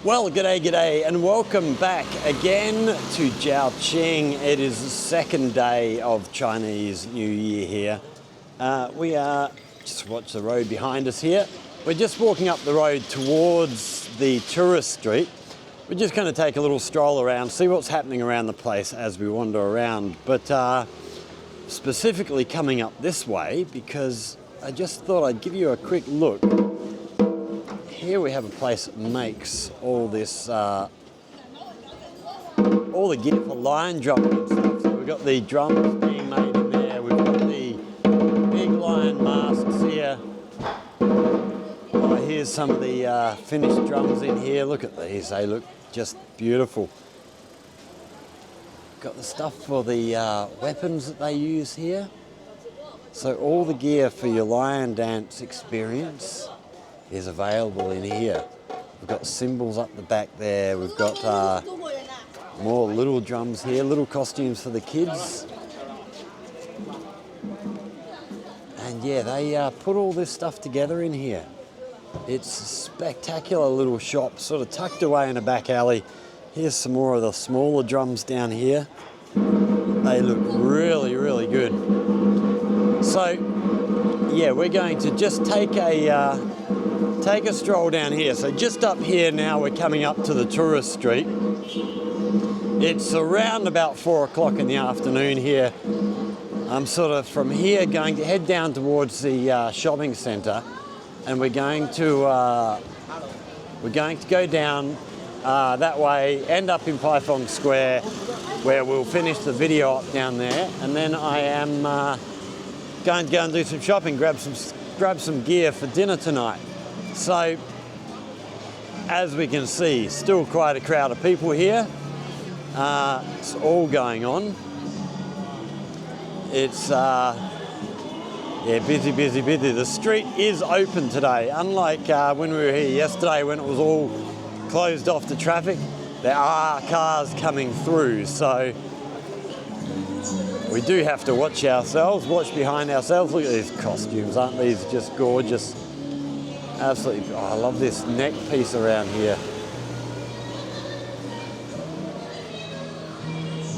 Well, g'day, and welcome back again to Jiaoqing. It is the second day of Chinese New Year here. We are, just watch the road behind us here. We're just walking up the road towards the tourist street. We're just going to take a little stroll around, see what's happening around the place as we wander around. But specifically coming up this way, because I just thought I'd give you a quick look. Here we have a place that makes all this, all the gear for lion drumming and stuff. So we've got the drums being made in there. We've got the big lion masks here. Oh, here's some of the finished drums in here. Look at these, they look just beautiful. Got the stuff for the weapons that they use here. So all the gear for your lion dance experience is available in here. We've got cymbals up the back there. We've got more little drums here, little costumes for the kids. And yeah, they put all this stuff together in here. It's a spectacular little shop, sort of tucked away in a back alley. Here's some more of the smaller drums down here. They look really, really good. So yeah, we're going to just take a stroll down here. So just up here now, we're coming up to the tourist street. It's around about 4 o'clock in the afternoon here. I'm sort of from here going to head down towards the shopping centre, and we're going to go down that way, end up in Paifeng Square, where we'll finish the video up down there, and then I am going to go and do some shopping, grab some gear for dinner tonight. So, as we can see, still quite a crowd of people here. It's all going on. It's, yeah, busy. The street is open today. Unlike when we were here yesterday when it was all closed off to traffic, there are cars coming through. So, we do have to watch ourselves, watch behind ourselves. Look at these costumes, aren't these just gorgeous? Absolutely, oh, I love this neck piece around here.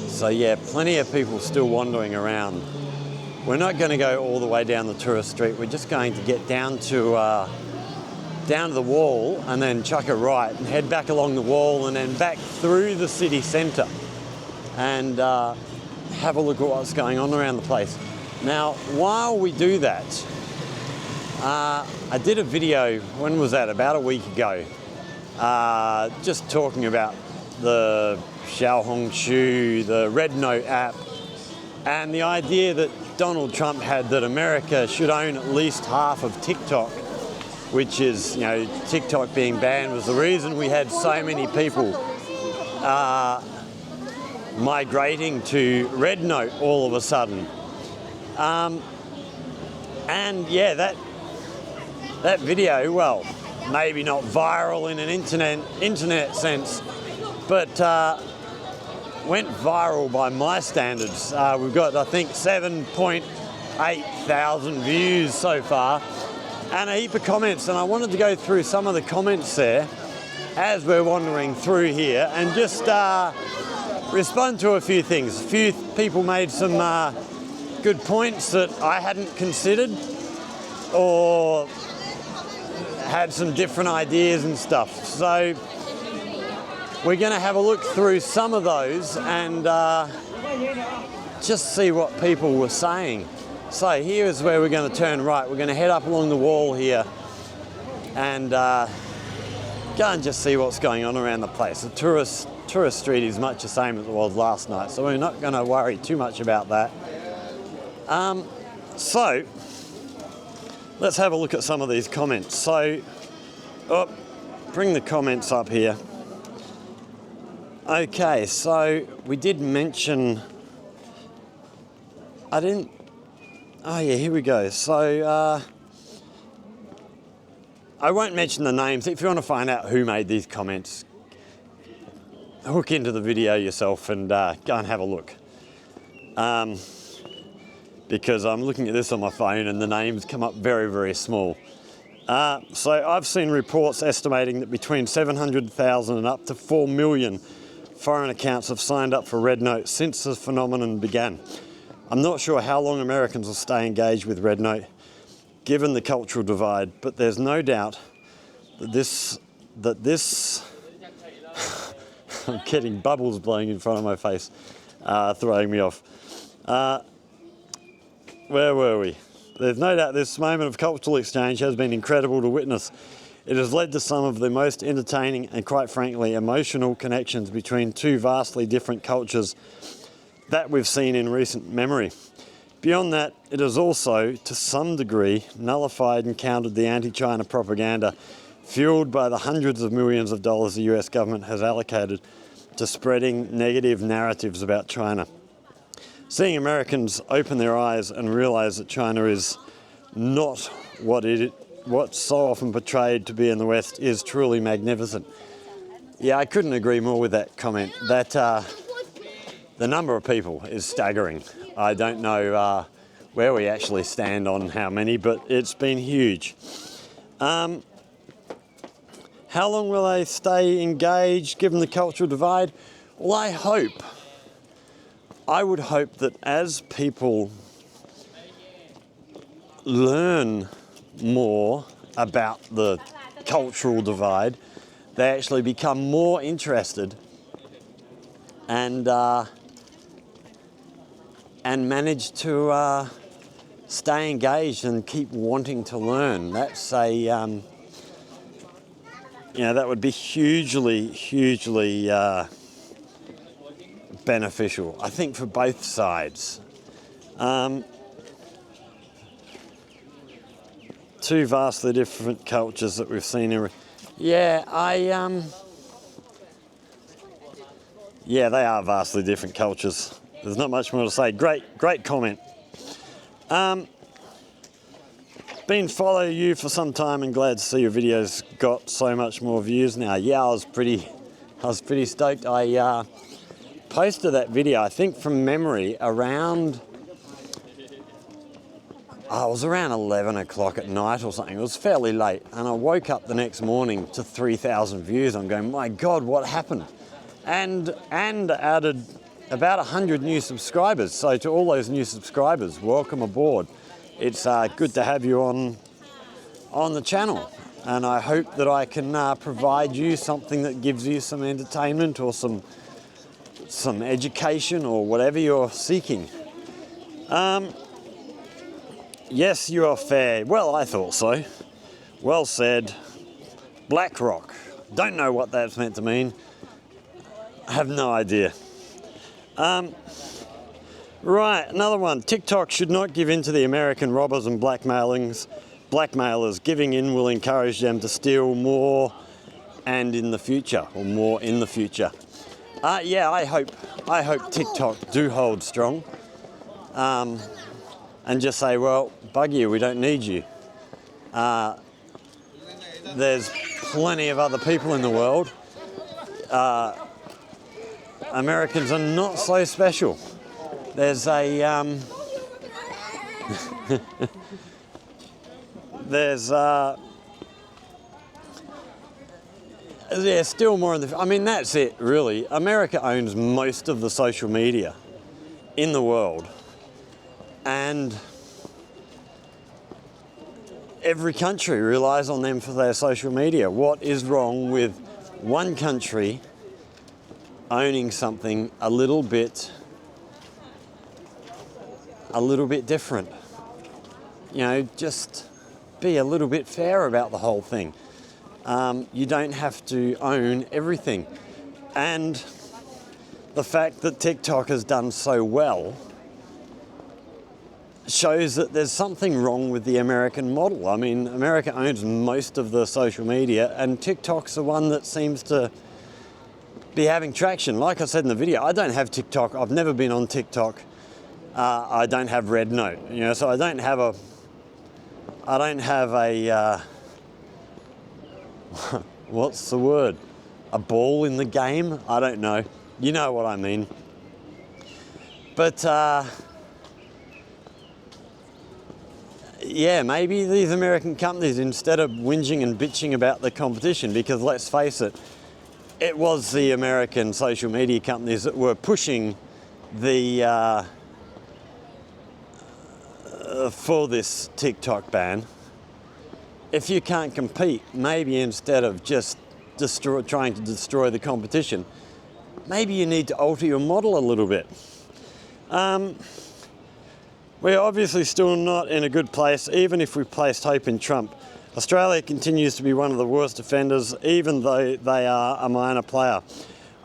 So yeah, plenty of people still wandering around. We're not going to go all the way down the tourist street. We're just going to get down to the wall and then chuck a right and head back along the wall and then back through the city centre and have a look at what's going on around the place. Now, while we do that, I did a video, when was that? About a week ago, just talking about the Xiaohongshi, the Red Note app, and the idea that Donald Trump had that America should own at least half of TikTok, which is, you know, TikTok being banned was the reason we had so many people migrating to Red Note all of a sudden. And yeah, that video, well, maybe not viral in an internet sense, but went viral by my standards. We've got, I think, 7.8 thousand views so far, and a heap of comments. And I wanted to go through some of the comments there as we're wandering through here and just respond to a few things. A few people made some good points that I hadn't considered, or had some different ideas and stuff. So we're going to have a look through some of those and just see what people were saying. So here is where we're going to turn right. We're going to head up along the wall here and go and just see what's going on around the place. The tourist street is much the same as it was last night, so we're not going to worry too much about that. So let's have a look at some of these comments. So, bring the comments up here. Okay, so we did mention, oh yeah, here we go. So, I won't mention the names. If you want to find out who made these comments, hook into the video yourself and go and have a look. Because I'm looking at this on my phone and the names come up very, very small. So I've seen reports estimating that between 700,000 and up to 4 million foreign accounts have signed up for Red Note since the phenomenon began. I'm not sure how long Americans will stay engaged with Red Note, given the cultural divide, but there's no doubt that this I'm getting bubbles blowing in front of my face, throwing me off. Where were we? There's no doubt this moment of cultural exchange has been incredible to witness. It has led to some of the most entertaining and, quite frankly, emotional connections between two vastly different cultures that we've seen in recent memory. Beyond that, it has also, to some degree, nullified and countered the anti-China propaganda fueled by the hundreds of millions of dollars the US government has allocated to spreading negative narratives about China. Seeing Americans open their eyes and realise that China is not what's so often portrayed to be in the West is truly magnificent. Yeah, I couldn't agree more with that comment. That the number of people is staggering. I don't know where we actually stand on how many, but it's been huge. How long will they stay engaged given the cultural divide? Well, I would hope that as people learn more about the cultural divide, they actually become more interested and manage to stay engaged and keep wanting to learn. That's that would be hugely beneficial, I think, for both sides. Two vastly different cultures that we've seen. They are vastly different cultures. There's not much more to say. Great comment. Been following you for some time and glad to see your videos got so much more views now. Yeah, I was pretty stoked. I posted that video, I think from memory, around 11 o'clock at night or something. It was fairly late, and I woke up the next morning to 3,000 views. I'm going, my God, what happened? And added about 100 new subscribers. So to all those new subscribers, welcome aboard. It's good to have you on the channel, and I hope that I can provide you something that gives you some entertainment or some education or whatever you're seeking. Yes, you are fair. Well, I thought so. Well said. BlackRock. Don't know what that's meant to mean. I have no idea. Right, another one. TikTok should not give in to the American robbers and blackmailers. Giving in will encourage them to steal more and in the future, or more in the future. I hope TikTok do hold strong, and just say, well, bug you, we don't need you. There's plenty of other people in the world. Americans are not so special. There's still more in the... I mean, that's it, really. America owns most of the social media in the world. And every country relies on them for their social media. What is wrong with one country owning something a little bit different? Just be a little bit fair about the whole thing. You don't have to own everything. And the fact that TikTok has done so well shows that there's something wrong with the American model. I mean, America owns most of the social media, and TikTok's the one that seems to be having traction. Like I said in the video, I don't have TikTok. I've never been on TikTok. I don't have Red Note, so I don't have a what's the word? A ball in the game? I don't know. You know what I mean. But yeah, maybe these American companies, instead of whinging and bitching about the competition, because let's face it, it was the American social media companies that were pushing the for this TikTok ban. If you can't compete, maybe instead of just trying to destroy the competition, maybe you need to alter your model a little bit. We're obviously still not in a good place, even if we placed hope in Trump. Australia continues to be one of the worst offenders, even though they are a minor player.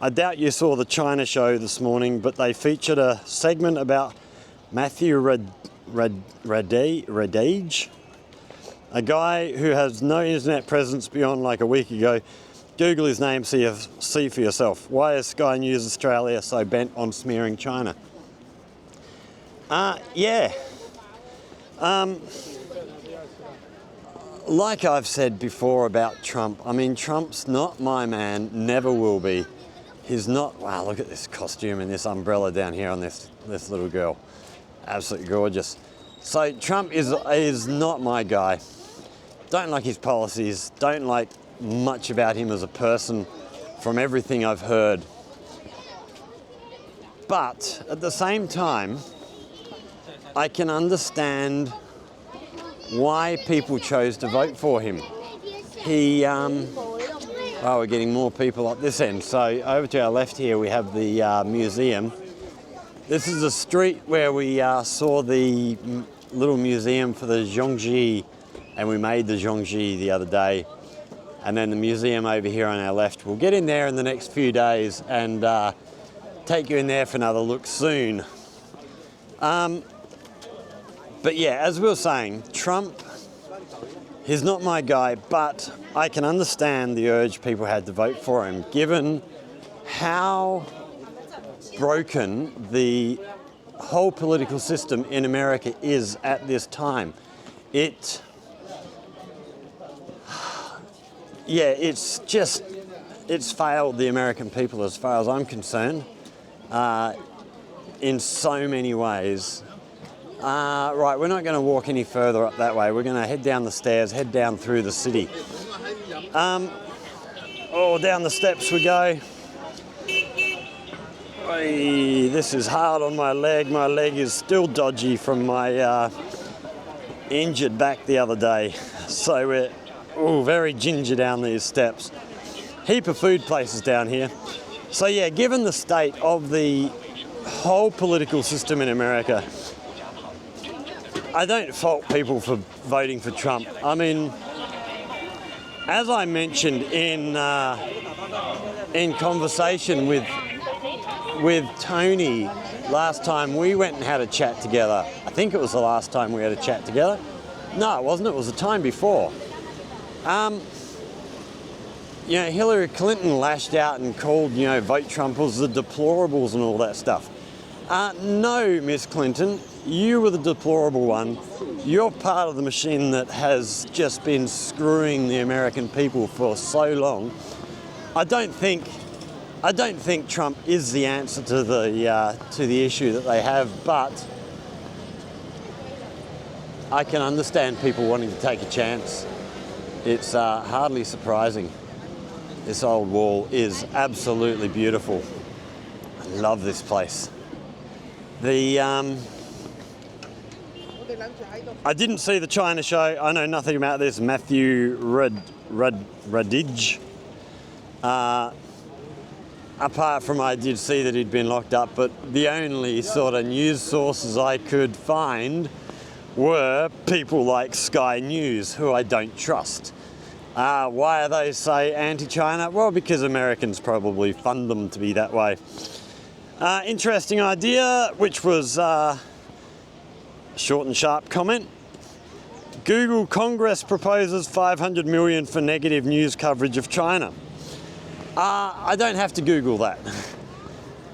I doubt you saw the China show this morning, but they featured a segment about Matthew Radage, a guy who has no internet presence beyond like a week ago. Google his name, see for yourself. Why is Sky News Australia so bent on smearing China? Like I've said before about Trump, I mean, Trump's not my man, never will be. He's not, wow, look at this costume and this umbrella down here on this little girl. Absolutely gorgeous. So Trump is not my guy. Don't like his policies, don't like much about him as a person from everything I've heard. But at the same time, I can understand why people chose to vote for him. Well, we're getting more people up this end. So over to our left here, we have the museum. This is a street where we saw the little museum for the Xiaohongshi, and we made the Xiaohongshi the other day. And then the museum over here on our left. We'll get in there in the next few days and take you in there for another look soon. But yeah, as we were saying, Trump, he's not my guy, but I can understand the urge people had to vote for him, given how broken the whole political system in America is at this time. It's failed the American people as far as I'm concerned, in so many ways. Right, we're not going to walk any further up that way. We're going to head down the stairs, head down through the city. Down the steps we go. This is hard on my leg. My leg is still dodgy from my injured back the other day. So we're very ginger down these steps. Heap of food places down here. So yeah, given the state of the whole political system in America, I don't fault people for voting for Trump. I mean, as I mentioned in conversation with Tony last time we went and had a chat together. I think it was the last time we had a chat together. No, it wasn't. It was the time before. Hillary Clinton lashed out and called, vote Trumpers the deplorables and all that stuff. No, Miss Clinton, you were the deplorable one. You're part of the machine that has just been screwing the American people for so long. I don't think Trump is the answer to the issue that they have, but I can understand people wanting to take a chance. It's hardly surprising. This old wall is absolutely beautiful. I love this place. I didn't see the China show. I know nothing about this. Matthew Radage. Apart from I did see that he'd been locked up, but the only sort of news sources I could find were people like Sky News, who I don't trust. Why are they so anti-China? Well, because Americans probably fund them to be that way. Interesting idea, which was short and sharp comment. Google Congress proposes $500 million for negative news coverage of China. I don't have to Google that.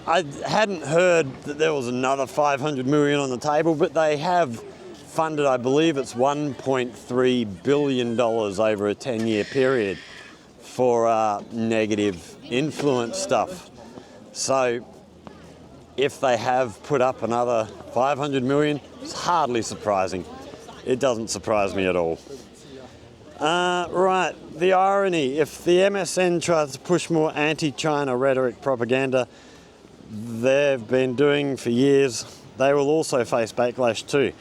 I hadn't heard that there was another $500 million on the table, but they have funded, I believe it's $1.3 billion over a 10-year period for negative influence stuff. So if they have put up another $500 million, it's hardly surprising. It doesn't surprise me at all. Right, the irony. If the MSN tries to push more anti-China rhetoric propaganda they've been doing for years, they will also face backlash too.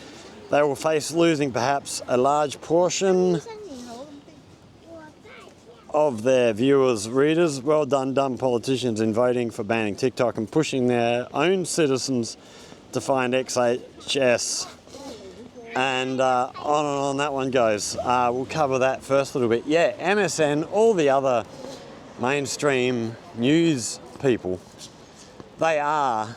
They will face losing perhaps a large portion of their viewers, readers. Well done, dumb politicians, in voting for banning TikTok and pushing their own citizens to find XHS. And on that one goes. We'll cover that first a little bit. Yeah, MSN, all the other mainstream news people, they are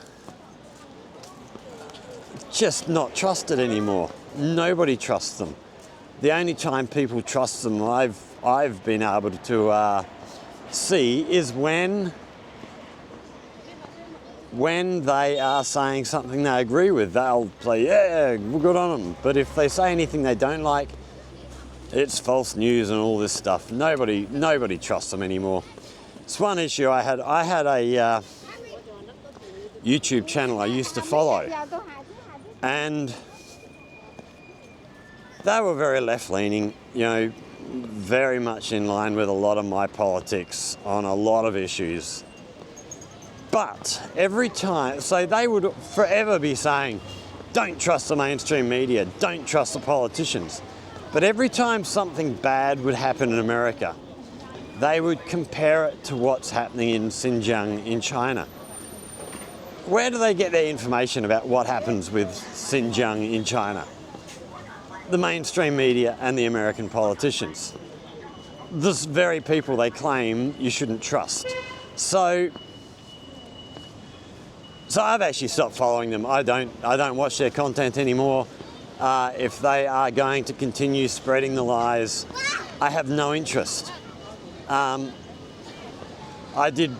just not trusted anymore. Nobody trusts them. The only time people trust them I've been able to see is when they are saying something they agree with. They'll say, yeah, we're good on them. But if they say anything they don't like, it's false news and all this stuff. Nobody trusts them anymore. It's one issue I had a YouTube channel I used to follow, and they were very left-leaning, you know, very much in line with a lot of my politics on a lot of issues. But every time, so they would forever be saying, don't trust the mainstream media, don't trust the politicians. But every time something bad would happen in America, they would compare it to what's happening in Xinjiang in China. Where do they get their information about what happens with Xinjiang in China? The mainstream media and the American politicians. This very people they claim you shouldn't trust. So I've actually stopped following them. I don't watch their content anymore. If they are going to continue spreading the lies, I have no interest. I did,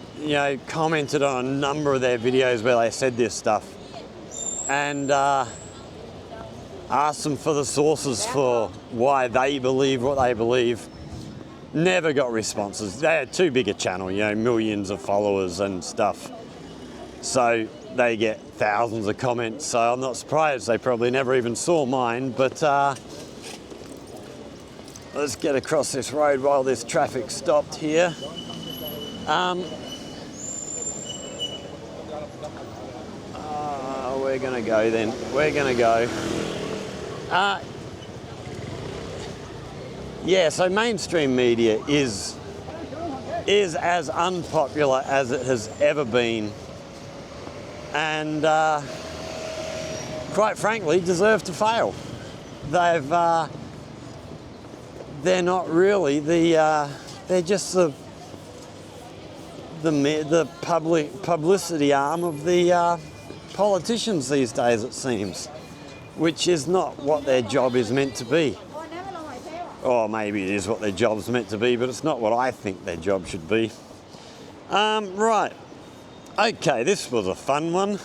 commented on a number of their videos where they said this stuff, and asked them for the sources for why they believe what they believe. Never got responses. They had too big a channel, millions of followers and stuff. So they get thousands of comments, so I'm not surprised they probably never even saw mine. But let's get across this road while this traffic stopped here. We're gonna go then. We're gonna go. Yeah, so mainstream media is as unpopular as it has ever been, and quite frankly deserve to fail. They're not really they're just the publicity arm of the politicians these days, it seems, which is not what their job is meant to be. Or maybe it is what their job's meant to be, but it's not what I think their job should be. Right. Okay, this was a fun one.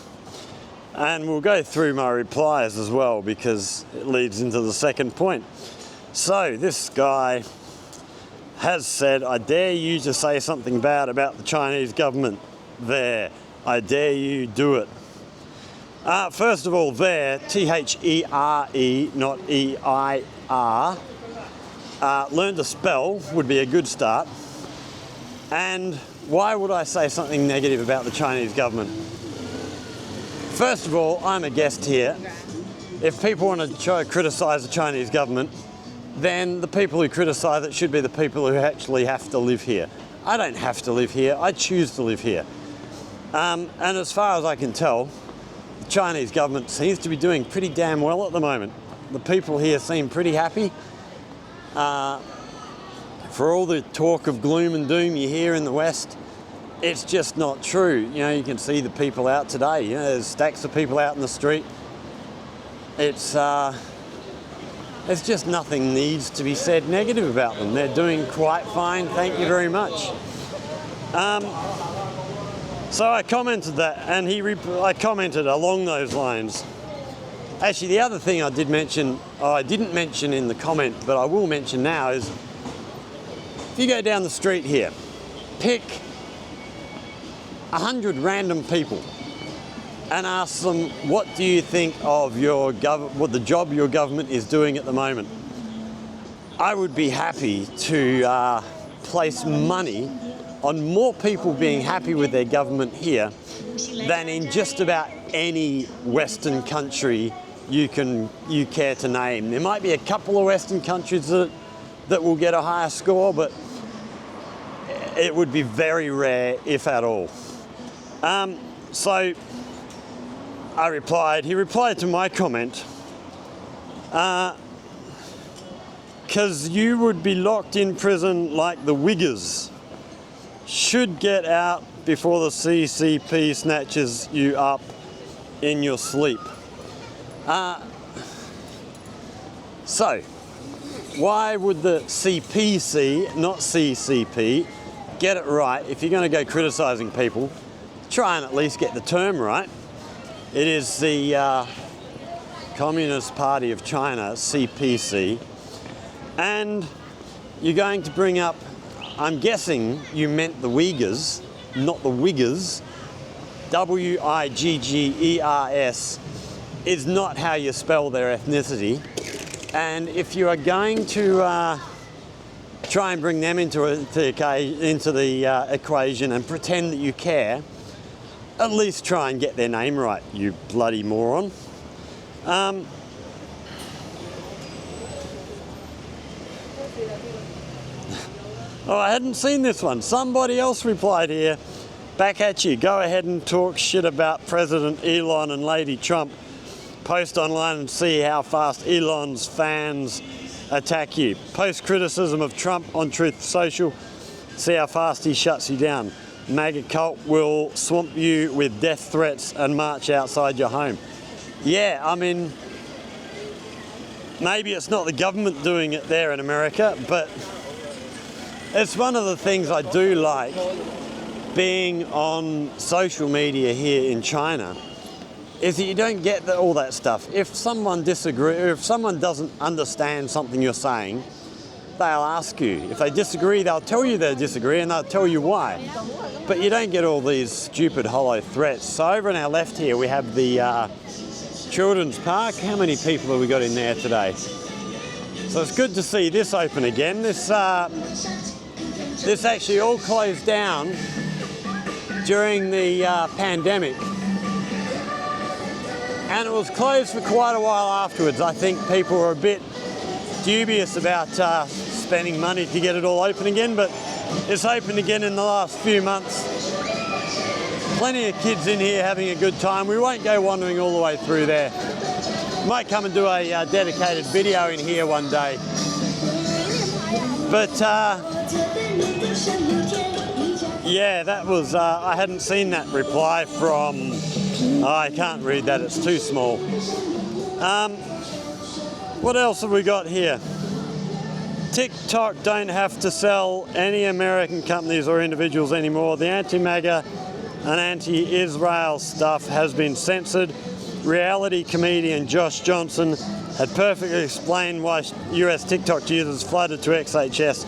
And we'll go through my replies as well, because it leads into the second point. So this guy has said, I dare you to say something bad about the Chinese government. There. I dare you do it. First of all, there, T-H-E-R-E, not E-I-R. Learn to spell would be a good start. And why would I say something negative about the Chinese government? First of all, I'm a guest here. If people want to criticise the Chinese government, then the people who criticise it should be the people who actually have to live here. I don't have to live here, I choose to live here. And as far as I can tell, the Chinese government seems to be doing pretty damn well at the moment. The people here seem pretty happy. For all the talk of gloom and doom you hear in the West, it's just not true. You can see the people out today. There's stacks of people out in the street. It's just nothing needs to be said negative about them. They're doing quite fine, thank you very much. So I commented that, and I commented along those lines. Actually, the other thing I didn't mention in the comment, but I will mention now, is if you go down the street here, pick 100 random people and ask them, what do you think of what the job your government is doing at the moment? I would be happy to place money on more people being happy with their government here than in just about any Western country you care to name. There might be a couple of Western countries that will get a higher score, but it would be very rare, if at all. So he replied to my comment, because you would be locked in prison like the Uyghurs. Should get out before the CCP snatches you up in your sleep. So, why would the CPC, not CCP, get it right? If you're going to go criticising people, try and at least get the term right. It is the Communist Party of China, CPC. And you're going to bring up, I'm guessing you meant the Uyghurs, not the Uyghurs. Wiggers is not how you spell their ethnicity. And if you are going to try and bring them into the equation and pretend that you care, at least try and get their name right, you bloody moron. Oh, I hadn't seen this one. Somebody else replied here. Back at you. Go ahead and talk shit about President Elon and Lady Trump. Post online and see how fast Elon's fans attack you. Post criticism of Trump on Truth Social. See how fast he shuts you down. MAGA cult will swamp you with death threats and march outside your home. Yeah, I mean, maybe it's not the government doing it there in America, but it's one of the things I do like being on social media here in China, is that you don't get all that stuff. If someone disagrees, or if someone doesn't understand something you're saying, they'll ask you. If they disagree, they'll tell you they disagree and they'll tell you why. But you don't get all these stupid hollow threats. So over on our left here, we have the Children's Park. How many people have we got in there today? So it's good to see this open again. This actually all closed down during the pandemic, and it was closed for quite a while afterwards. I think people were a bit dubious about spending money to get it all open again, but it's opened again in the last few months. Plenty of kids in here having a good time. We won't go wandering all the way through there. Might come and do a dedicated video in here one day. But yeah, that was, I hadn't seen that reply from, I can't read that, it's too small. What else have we got here? TikTok don't have to sell any American companies or individuals anymore. The anti-MAGA and anti-Israel stuff has been censored. Reality comedian Josh Johnson had perfectly explained why US TikTok users flooded to XHS,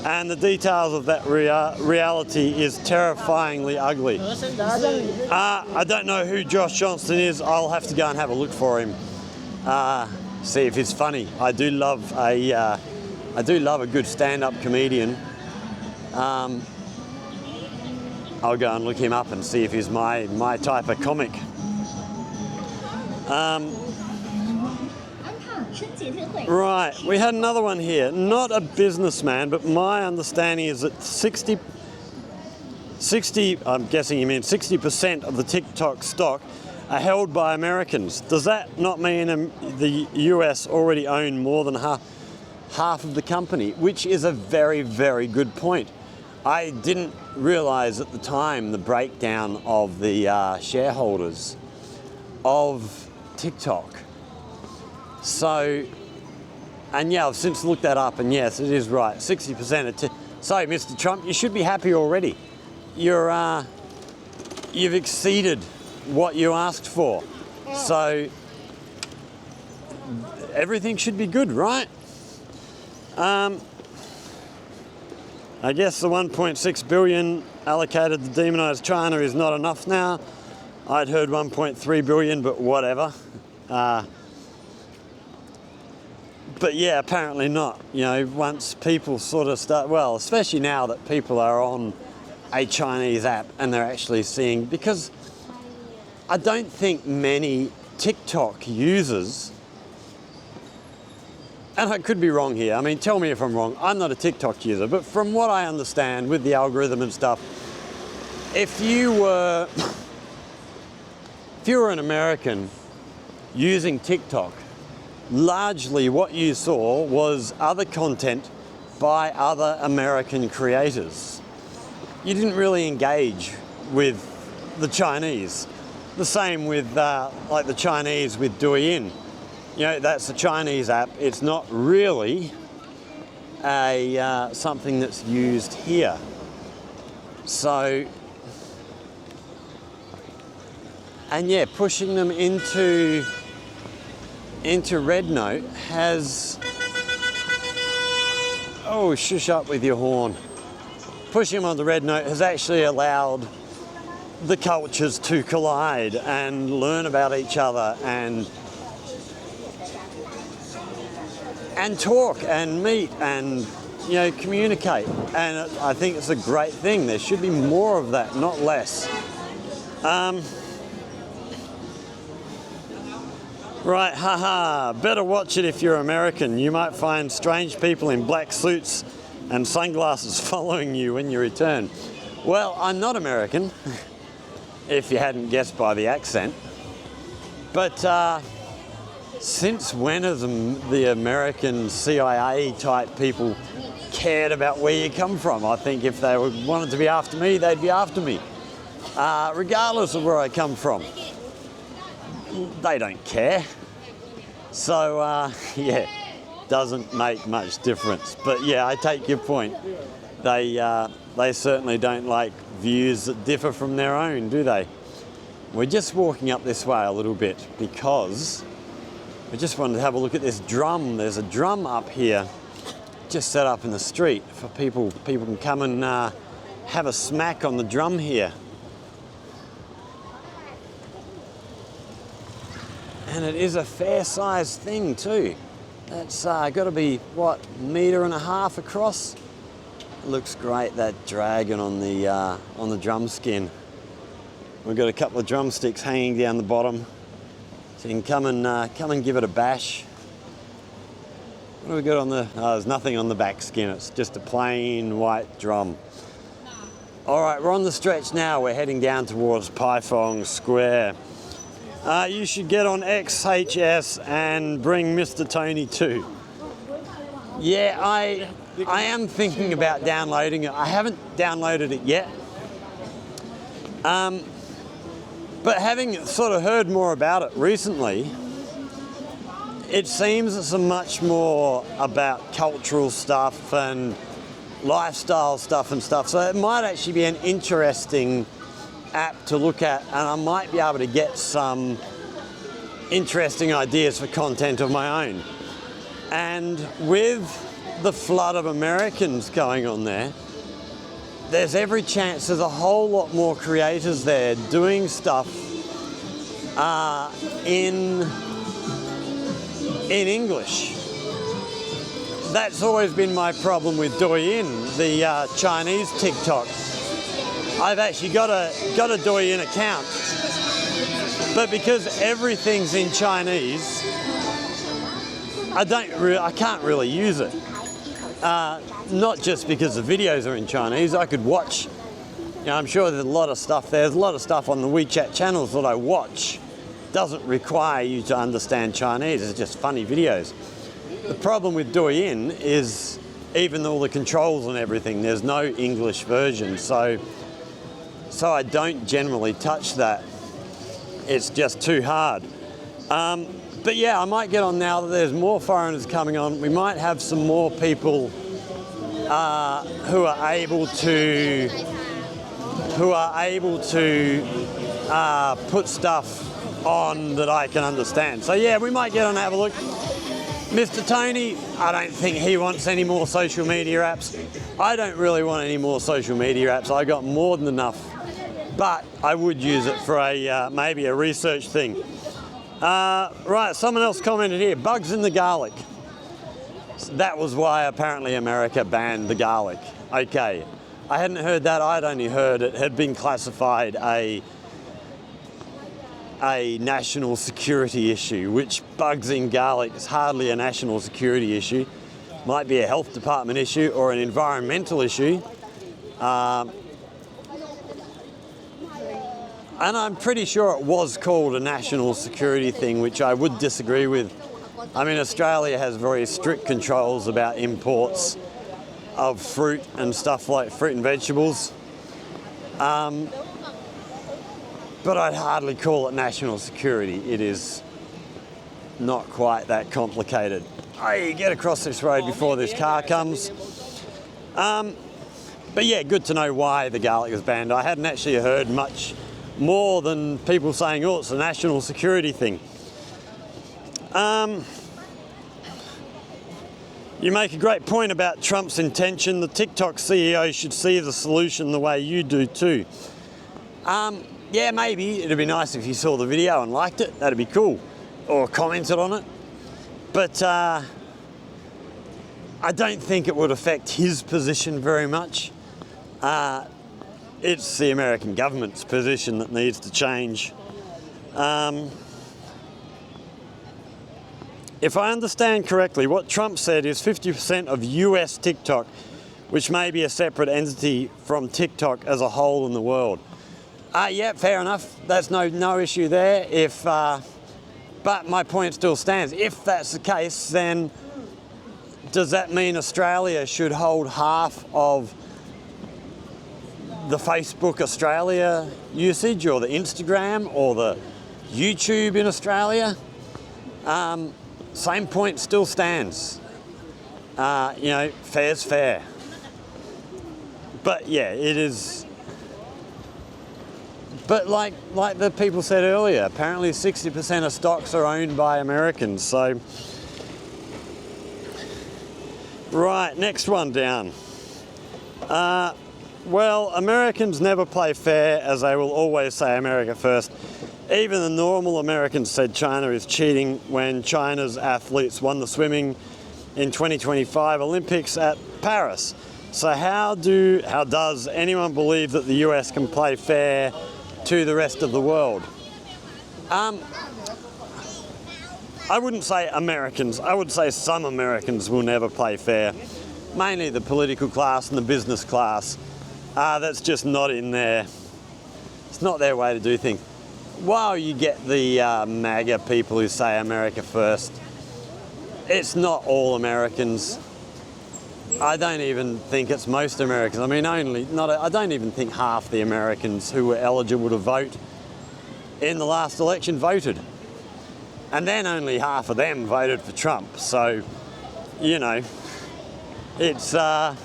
and the details of that reality is terrifyingly ugly. I don't know who Josh Johnson is. I'll have to go and have a look for him, see if he's funny. I do love a good stand-up comedian. I'll go and look him up and see if he's my type of comic. Right, we had another one here. Not a businessman, but my understanding is that 60, I'm guessing you mean 60% of the TikTok stock are held by Americans. Does that not mean the US already own more than half of the company? Which is a very, very good point. I didn't realize at the time the breakdown of the shareholders of TikTok. So, and yeah, I've since looked that up, and yes, it is right. 60% of so, Mr. Trump, you should be happy already. You've exceeded what you asked for. So, everything should be good, right? I guess the 1.6 billion allocated to demonize China is not enough now. I'd heard 1.3 billion, but whatever. But yeah, apparently not. You know, once people sort of start, well, especially now that people are on a Chinese app and they're actually seeing, because I don't think many TikTok users, and I could be wrong here, I mean, tell me if I'm wrong, I'm not a TikTok user, but from what I understand with the algorithm and stuff, if you were an American using TikTok, largely what you saw was other content by other American creators. You didn't really engage with the Chinese. The same with like the Chinese with Douyin. You know, that's a Chinese app. It's not really a something that's used here. So, and yeah, pushing them into Red Note has, oh, shush up with your horn. Pushing them onto Red Note has actually allowed the cultures to collide and learn about each other and talk and meet and, you know, communicate. And I think it's a great thing. There should be more of that, not less. Right, haha, better watch it if you're American. You might find strange people in black suits and sunglasses following you when you return. Well, I'm not American, if you hadn't guessed by the accent. But since when have the American CIA type people cared about where you come from? I think if they wanted to be after me, they'd be after me. Regardless of where I come from. They don't care. So, yeah, doesn't make much difference. But yeah, I take your point. They certainly don't like views that differ from their own, do they? We're just walking up this way a little bit because we just wanted to have a look at this drum. There's a drum up here, just set up in the street for people. People can come and have a smack on the drum here. And it is a fair-sized thing too. That's got to be, what, 1.5 meters across? It looks great, that dragon on the drum skin. We've got a couple of drumsticks hanging down the bottom, so you can come and give it a bash. What do we got on the? Oh, there's nothing on the back skin. It's just a plain white drum. All right, we're on the stretch now. We're heading down towards Paifong Square. You should get on XHS and bring Mr. Tony too. Yeah, I am thinking about downloading it. I haven't downloaded it yet. But having sort of heard more about it recently, it seems it's much more about cultural stuff and lifestyle stuff and stuff. So it might actually be an interesting app to look at, and I might be able to get some interesting ideas for content of my own. And with the flood of Americans going on there, there's every chance there's a whole lot more creators there doing stuff in English. That's always been my problem with Douyin, the Chinese TikTok. I've actually got a Douyin account, but because everything's in Chinese, I can't really use it. Not just because the videos are in Chinese. I could watch, you know, I'm sure there's a lot of stuff there. There's a lot of stuff on the WeChat channels that I watch. Doesn't require you to understand Chinese. It's just funny videos. The problem with Douyin is, even though all the controls and everything, there's no English version. So I don't generally touch that. It's just too hard. But yeah, I might get on now that there's more foreigners coming on. We might have some more people who are able to put stuff on that I can understand. So yeah, we might get on and have a look. Mr. Tony, I don't think he wants any more social media apps. I don't really want any more social media apps. I got more than enough but I would use it for a maybe a research thing. Right, someone else commented here, bugs in the garlic. That was why apparently America banned the garlic. Okay, I hadn't heard that. I'd only heard it had been classified a national security issue, which bugs in garlic is hardly a national security issue. Might be a health department issue or an environmental issue. And I'm pretty sure it was called a national security thing, which I would disagree with. I mean, Australia has very strict controls about imports of fruit and stuff like fruit and vegetables. But I'd hardly call it national security. It is not quite that complicated. Hey, get across this road before this car comes. But yeah, good to know why the garlic is banned. I hadn't actually heard much more than people saying, oh, it's a national security thing. You make a great point about Trump's intention. The TikTok CEO should see the solution the way you do too. Yeah, maybe it'd be nice if you saw the video and liked it. That'd be cool. Or commented on it. But I don't think it would affect his position very much. It's the American government's position that needs to change. If I understand correctly, what Trump said is 50% of US TikTok, which may be a separate entity from TikTok as a whole in the world. Yeah, fair enough. That's no issue there. But my point still stands. If that's the case, then does that mean Australia should hold half of the Facebook Australia usage, or the Instagram, or the YouTube in Australia? Same point still stands. You know, fair's fair. But yeah, it is. But like the people said earlier, apparently 60% of stocks are owned by Americans. So, right, next one down. Well, Americans never play fair, as they will always say America first. Even the normal Americans said China is cheating when China's athletes won the swimming in 2025 Olympics at Paris. So how does anyone believe that the US can play fair to the rest of the world? I wouldn't say Americans. I would say some Americans will never play fair. Mainly the political class and the business class. That's just not in there. It's not their way to do things. While you get the MAGA people who say America first, it's not all Americans. I don't even think it's most Americans. I mean, I don't even think half the Americans who were eligible to vote in the last election voted. And then only half of them voted for Trump. So, you know, it's not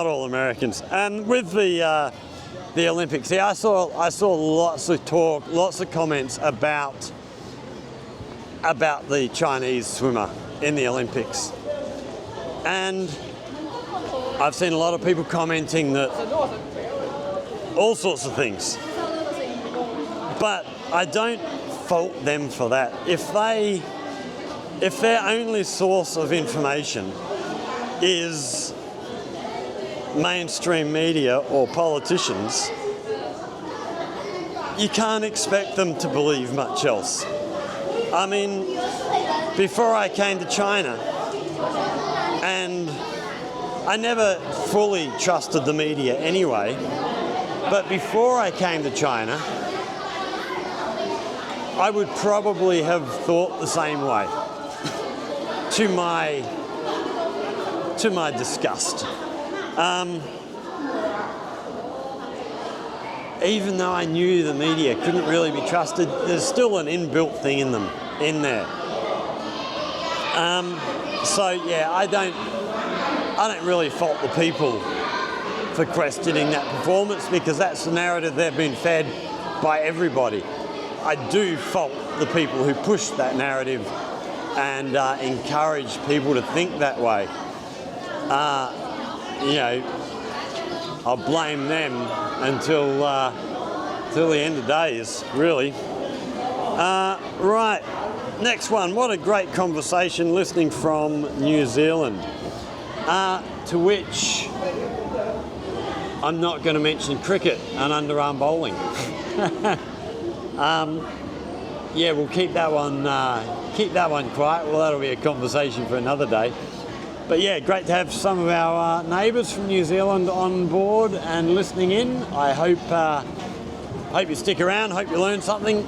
all Americans. And with the Olympics, yeah, I saw lots of talk, lots of comments about the Chinese swimmer in the Olympics. And I've seen a lot of people commenting that all sorts of things. But I don't fault them for that. If their only source of information is mainstream media or politicians, you can't expect them to believe much else. I mean, before I came to China, and I never fully trusted the media anyway, but before I came to China, I would probably have thought the same way, to my disgust. Even though I knew the media couldn't really be trusted, there's still an inbuilt thing in there. So yeah, I don't really fault the people for questioning that performance, because that's the narrative they've been fed by everybody. I do fault the people who push that narrative and encourage people to think that way. You know, I'll blame them until the end of days, really. Right, next one. What a great conversation listening from New Zealand. To which I'm not going to mention cricket and underarm bowling. Yeah, we'll keep that one quiet. Well, that'll be a conversation for another day. But yeah, great to have some of our neighbours from New Zealand on board and listening in. I hope you stick around, hope you learn something,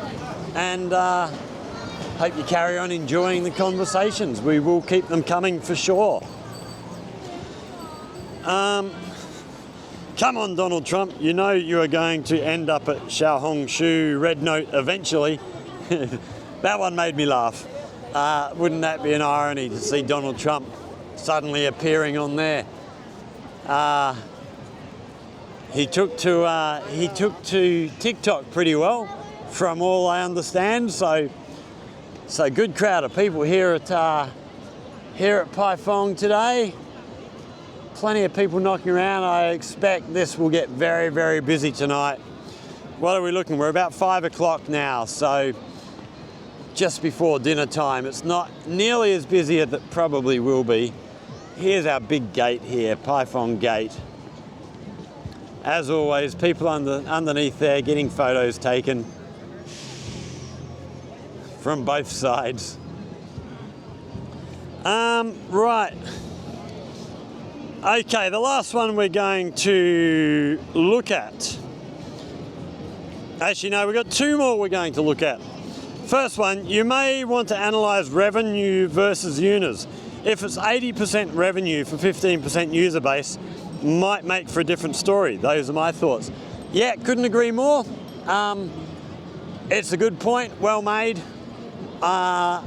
and hope you carry on enjoying the conversations. We will keep them coming for sure. Come on, Donald Trump, you know you are going to end up at Xiaohongshi Red Note eventually. That one made me laugh. Wouldn't that be an irony to see Donald Trump suddenly appearing on there? He took to TikTok pretty well, from all I understand. So good crowd of people here at Pai Phong today. Plenty of people knocking around. I expect this will get very, very busy tonight. What are we looking? We're about 5 o'clock now, so just before dinner time. It's not nearly as busy as it probably will be. Here's our big gate here, Pai Phong Gate. As always, people underneath there getting photos taken from both sides. Right. Okay, the last one we're going to look at. Actually, no, we've got two more we're going to look at. First one, you may want to analyse revenue versus users. If it's 80% revenue for 15% user base, might make for a different story. Those are my thoughts. Yeah, couldn't agree more. It's a good point, well made. But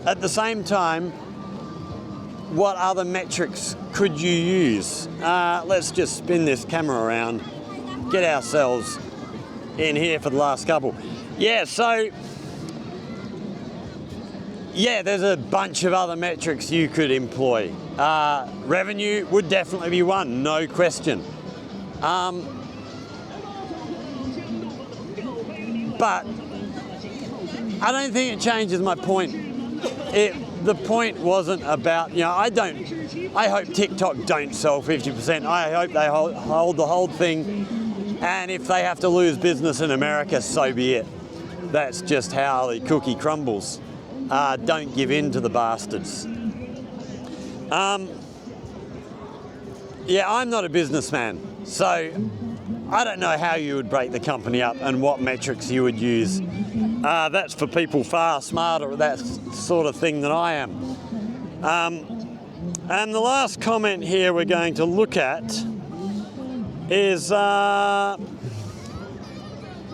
at the same time, what other metrics could you use? Let's just spin this camera around, get ourselves in here for the last couple. Yeah, so, yeah, there's a bunch of other metrics you could employ. Revenue would definitely be one, no question. But I don't think it changes my point. The point wasn't about, I hope TikTok don't sell 50%. I hope they hold the whole thing. And if they have to lose business in America, so be it. That's just how the cookie crumbles. Don't give in to the bastards. Yeah, I'm not a businessman, so I don't know how you would break the company up and what metrics you would use. That's for people far smarter at that sort of thing than I am. And the last comment here we're going to look at is I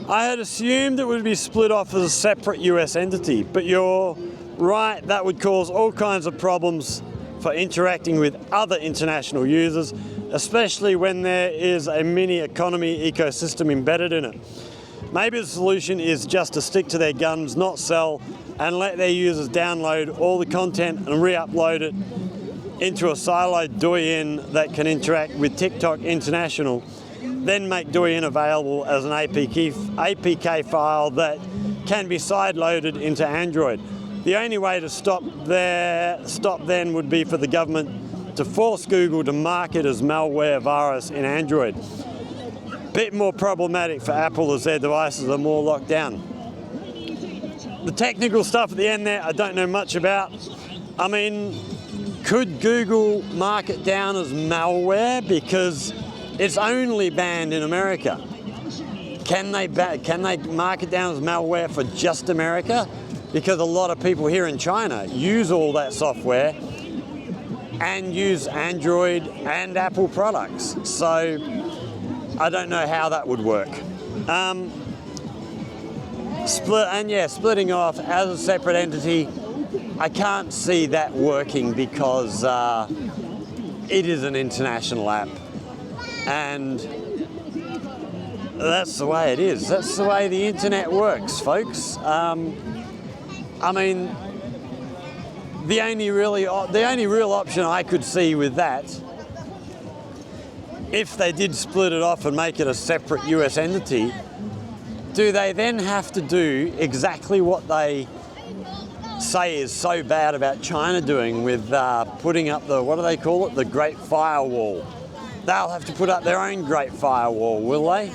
had assumed it would be split off as a separate US entity, but you're right, that would cause all kinds of problems for interacting with other international users, especially when there is a mini economy ecosystem embedded in it. Maybe the solution is just to stick to their guns, not sell, and let their users download all the content and re-upload it into a siloed Douyin that can interact with TikTok International, then make Douyin available as an APK file that can be side-loaded into Android. The only way to stop then would be for the government to force Google to mark it as malware virus in Android. Bit more problematic for Apple as their devices are more locked down. The technical stuff at the end there, I don't know much about. I mean, could Google mark it down as malware because it's only banned in America? Can they mark it down as malware for just America? Because a lot of people here in China use all that software and use Android and Apple products. So I don't know how that would work. Splitting off as a separate entity, I can't see that working because it is an international app. And that's the way it is. That's the way the internet works, folks. I mean, the only real option I could see with that, if they did split it off and make it a separate US entity, do they then have to do exactly what they say is so bad about China doing with putting up the, what do they call it, the Great Firewall? They'll have to put up their own Great Firewall, will they?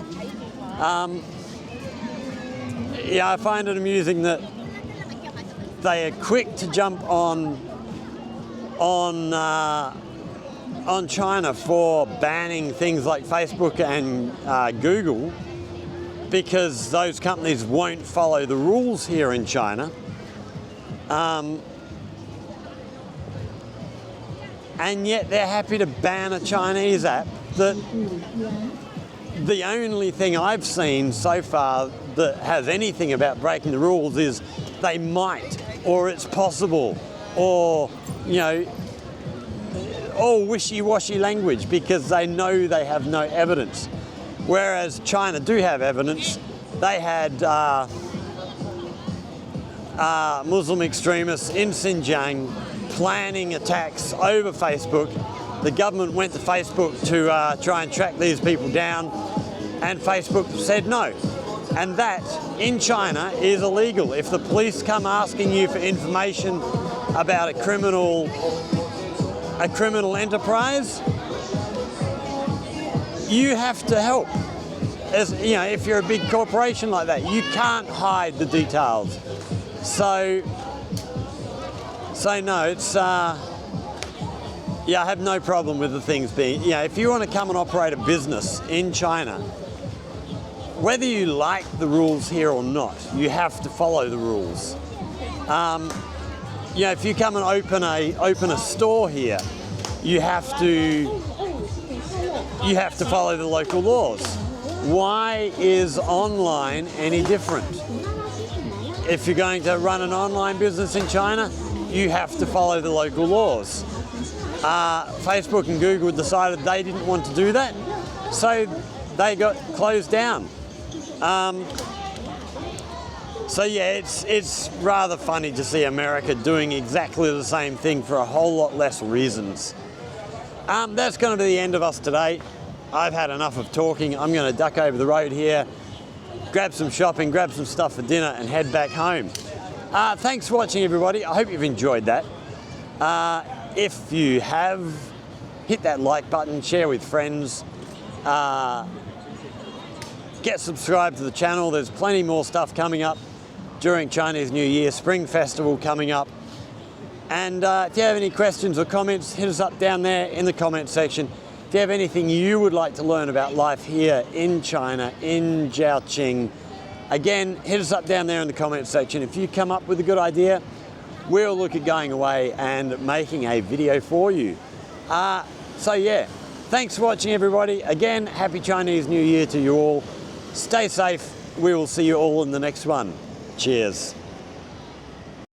Yeah, I find it amusing that they are quick to jump on China for banning things like Facebook and Google, because those companies won't follow the rules here in China. And yet they're happy to ban a Chinese app that the only thing I've seen so far that has anything about breaking the rules is they might, or it's possible, or, you know, all wishy-washy language because they know they have no evidence. Whereas China do have evidence. They had Muslim extremists in Xinjiang planning attacks over Facebook. The government went to Facebook to try and track these people down, and Facebook said no. And that, in China, is illegal. If the police come asking you for information about a criminal enterprise, you have to help. As you know, if you're a big corporation like that, you can't hide the details. So no, it's yeah, I have no problem with the things being, you know, if you want to come and operate a business in China, whether you like the rules here or not, you have to follow the rules. You know, if you come and open a store here, you have to follow the local laws. Why is online any different? If you're going to run an online business in China, you have to follow the local laws. Facebook and Google decided they didn't want to do that, so they got closed down. So yeah, it's rather funny to see America doing exactly the same thing for a whole lot less reasons. That's going to be the end of us today. I've had enough of talking. I'm going to duck over the road here, grab some shopping, grab some stuff for dinner, and head back home. Thanks for watching, everybody. I hope you've enjoyed that. If you have, hit that like button, share with friends, get subscribed to the channel. There's plenty more stuff coming up during Chinese New Year, Spring Festival coming up. And if you have any questions or comments, hit us up down there in the comments section. If you have anything you would like to learn about life here in China, in Zhaoqing, again, hit us up down there in the comments section. If you come up with a good idea, we'll look at going away and making a video for you. So yeah, thanks for watching, everybody. Again, happy Chinese New Year to you all. Stay safe. We will see you all in the next one. Cheers.